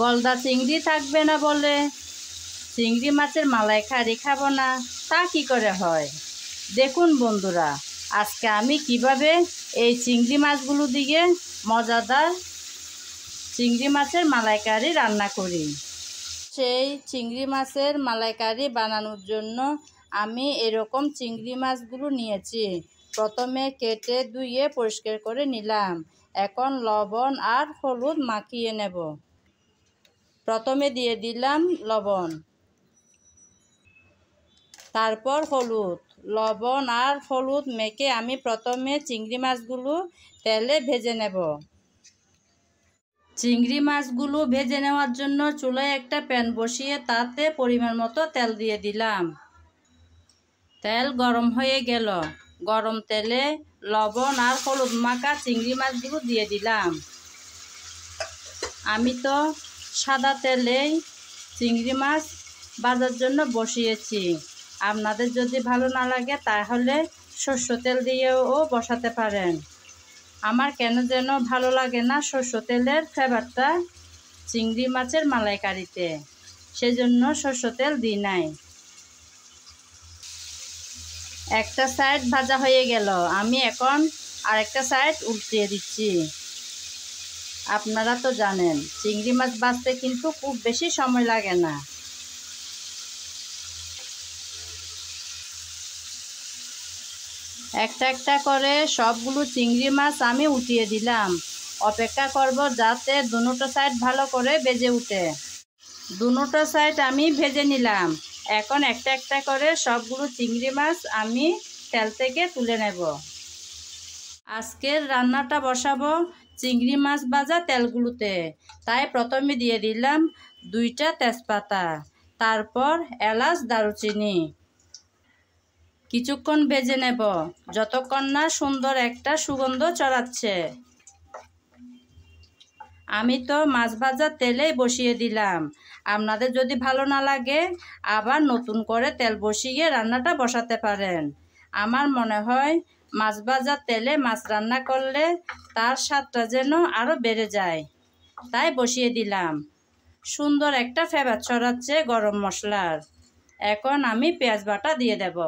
গলদা চিংড়ি থাকবে না বলে চিংড়ি মাছের মালাইকারি খাবো না, তা কি করে হয়? দেখুন বন্ধুরা, আজকে আমি কিভাবে এই চিংড়ি মাছগুলো দিয়ে মজাদার চিংড়ি মাছের মালাইকারি রান্না করি। সেই চিংড়ি মাছের মালাইকারি বানানোর জন্য আমি এরকম চিংড়ি মাছগুলো নিয়েছি। প্রথমে কেটে ধুয়ে পরিষ্কার করে নিলাম। এখন লবণ আর হলুদ মাখিয়ে নেব। প্রথমে দিয়ে দিলাম লবণ, তারপর হলুদ। লবণ আর হলুদ মেখে আমি প্রথমে চিংড়ি মাছগুলো তেলে ভেজে নেব। চিংড়ি মাছগুলো ভেজে নেওয়ার জন্য চুলায় একটা প্যান বসিয়ে তাতে পরিমাণ মতো তেল দিয়ে দিলাম। তেল গরম হয়ে গেল। গরম তেলে লবণ আর হলুদ মাখা চিংড়ি মাছগুলো দিয়ে দিলাম। আমি তো সাদা তেলেই চিংড়ি মাছ ভাজার জন্য বসিয়েছি। আপনাদের যদি ভালো না লাগে তাহলে সরষের তেল দিয়েও বসাতে পারেন। আমার কেন যেন ভালো লাগে না সরষের তেলের ফ্লেভারটা চিংড়ি মাছের মালাইকারিতে, সেজন্য সরষের তেল দিই নাই। একটা সাইড ভাজা হয়ে গেল, আমি এখন আরেকটা সাইড উল্টিয়ে দিচ্ছি। আপনারা তো জানেন চিংড়ি মাছ ভাজতে কিন্তু খুব বেশি সময় লাগে না। একটা একটা করে সবগুলো চিংড়ি মাছ আমি উঠিয়ে দিলাম। অপেক্ষা করব যাতে দুটো সাইড ভালো করে ভেজে উঠে। দুটো সাইড আমি ভেজে নিলাম। এখন একটা একটা করে সবগুলো চিংড়ি মাছ আমি তেল থেকে তুলে নেব। আজকের রান্নাটা বসাবো চিংড়ি মাছ ভাজা তেলগুলোতে, তাই প্রথমে দিয়ে দিলাম 2টা তেজপাতা, তারপর এলাচ দারুচিনি। কিছুক্ষণ ভেজে নেব যতক্ষণ না সুন্দর একটা সুগন্ধ ছড়াচ্ছে। আমি তো মাছ ভাজার তেলেই বসিয়ে দিলাম। আপনাদের যদি ভালো না লাগে আবার নতুন করে তেল বসিয়ে রান্নাটা বসাতে পারেন। আমার মনে হয় মাছ ভাজার তেলে মাছ রান্না করলে তার স্বাদটা যেন আরও বেড়ে যায়, তাই বসিয়ে দিলাম। সুন্দর একটা ফ্লেভার ছড়াচ্ছে গরম মশলার। এখন আমি পেঁয়াজ বাটা দিয়ে দেব।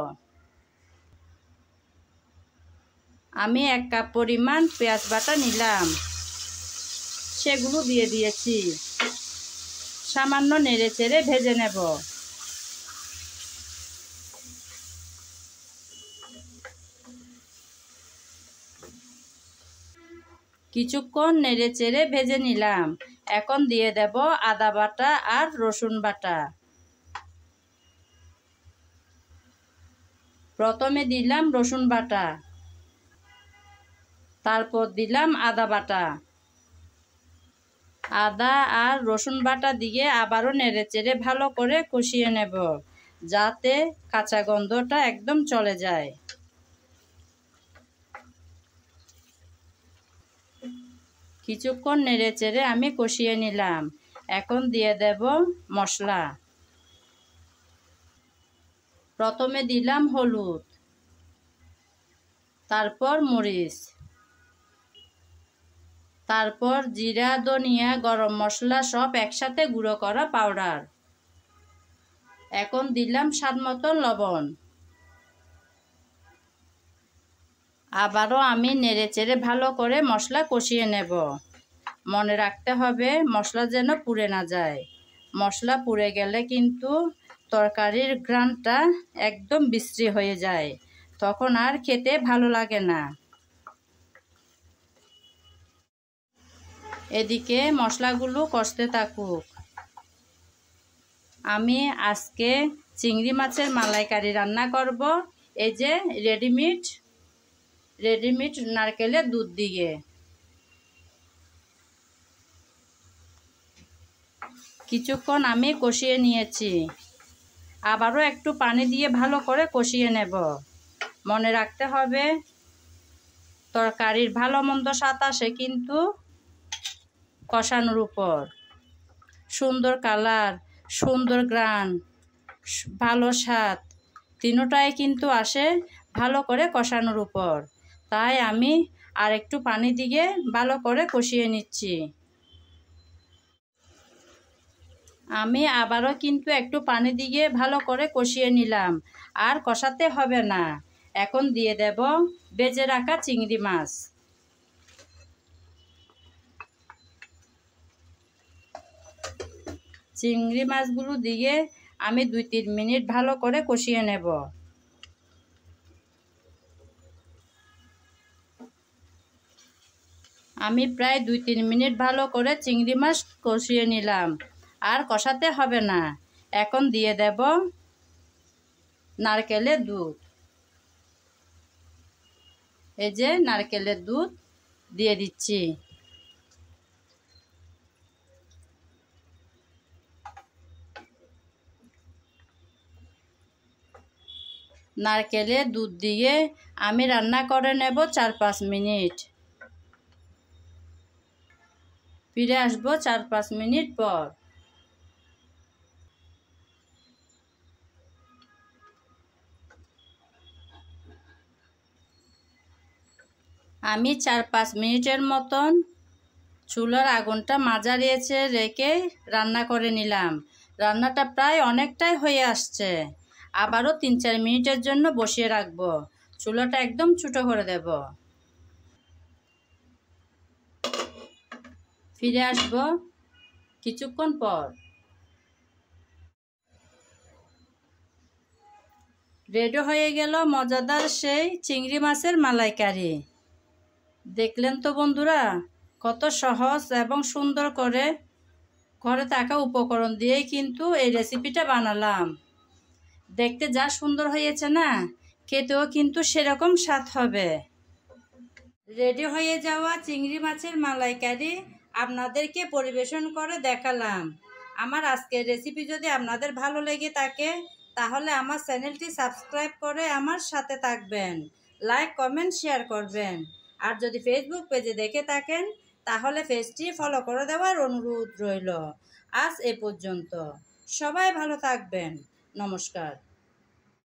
আমি 1 কাপ পরিমাণ পেঁয়াজ বাটা নিলাম, সেগুলো দিয়ে দিয়েছি। সামান্য নেড়ে চেড়ে ভেজে নেব। কিছুক্ষণ নেড়ে চেড়ে ভেজে নিলাম। এখন দিয়ে দেব আদা বাটা আর রসুন বাটা। প্রথমে দিলাম রসুন বাটা, তারপর দিলাম আদা বাটা। আদা আর রসুন বাটা দিয়ে আবারও নেড়ে চেড়ে ভালো করে কষিয়ে নেব, যাতে কাঁচা গন্ধটা একদম চলে যায়। কিছুক্ষণ নেড়ে চেড়ে আমি কষিয়ে নিলাম। এখন দিয়ে দেব মশলা। প্রথমে দিলাম হলুদ, তারপর মরিচ, তারপর জিরা, ধনিয়া, গরম মশলা সব একসাথে গুঁড়ো করা পাউডার। এখন দিলাম স্বাদ মতো লবণ। আবারও আমি নেড়ে চেড়ে ভালো করে মশলা কষিয়ে নেব। মনে রাখতে হবে মশলা যেন পুড়ে না যায়। মশলা পুড়ে গেলে কিন্তু তরকারির ঘ্রাণটা একদম বিশ্রী হয়ে যায়, তখন আর খেতে ভালো লাগে না। এদিকে মশলাগুলো কষতে থাকুক। আমি আজকে চিংড়ি মাছের মালাইকারি রান্না করব এই যে রেডিমেড নারকেলের দুধ দিয়ে। কিছুক্ষণ আমি কষিয়ে নিয়েছি। আবারও একটু পানি দিয়ে ভালো করে কষিয়ে নেব। মনে রাখতে হবে তরকারির ভালো মন্দ স্বাদ আসে কিন্তু কষানোর উপর। সুন্দর কালার, সুন্দর ঘ্রাণ, ভালো স্বাদ তিনটাই কিন্তু আসে ভালো করে কষানোর উপর। তাই আমি আর একটু পানি দিয়ে ভালো করে কষিয়ে নিচ্ছি। আমি আবারও কিন্তু একটু পানি দিয়ে ভালো করে কষিয়ে নিলাম। আর কষাতে হবে না। এখন দিয়ে দেব ভেজে রাখা চিংড়ি মাছ। চিংড়ি মাছগুলো দিয়ে আমি 2-3 মিনিট ভালো করে কষিয়ে নেব। আমি প্রায় 2-3 মিনিট ভালো করে চিংড়ি মাছ কষিয়ে নিলাম। আর কষাতে হবে না। এখন দিয়ে দেব নারকেলের দুধ। এই যে নারকেলের দুধ দিয়ে দিচ্ছি। নারকেলের দুধ দিয়ে আমি রান্না করে নেব 4-5 মিনিট। ফিরে আসবো 4-5 মিনিট পর। আমি 4-5 মিনিটের মতন চুলার আগুনটা মাঝারি আঁচে রেখে রান্না করে নিলাম। রান্নাটা প্রায় অনেকটাই হয়ে আসছে। আবারও 3-4 মিনিটের জন্য বসিয়ে রাখবো। চুলাটা একদম ছোটো করে দেব। ফিরে আসবো কিছুক্ষণ পর। রেডি হয়ে গেল মজাদার সেই চিংড়ি মাছের মালাইকারি। দেখলেন তো বন্ধুরা, কত সহজ এবং সুন্দর করে ঘরে থাকা উপকরণ দিয়েই কিন্তু এই রেসিপিটা বানালাম। দেখতে যা সুন্দর হয়েছে না, খেতেও কিন্তু সেরকম স্বাদ হবে। রেডি হয়ে যাওয়া চিংড়ি মাছের মালাইকারি আপনাদেরকে পরিবেশন করে দেখালাম। আমার আজকের রেসিপি যদি আপনাদের ভালো লেগে থাকে তাহলে আমার চ্যানেলটি সাবস্ক্রাইব করে আমার সাথে থাকবেন, লাইক কমেন্ট শেয়ার করবেন। আর যদি ফেসবুক পেজে দেখে থাকেন তাহলে পেজটি ফলো করে দেওয়ার অনুরোধ রইল। আজ এ পর্যন্ত। সবাই ভালো থাকবেন। নমস্কার।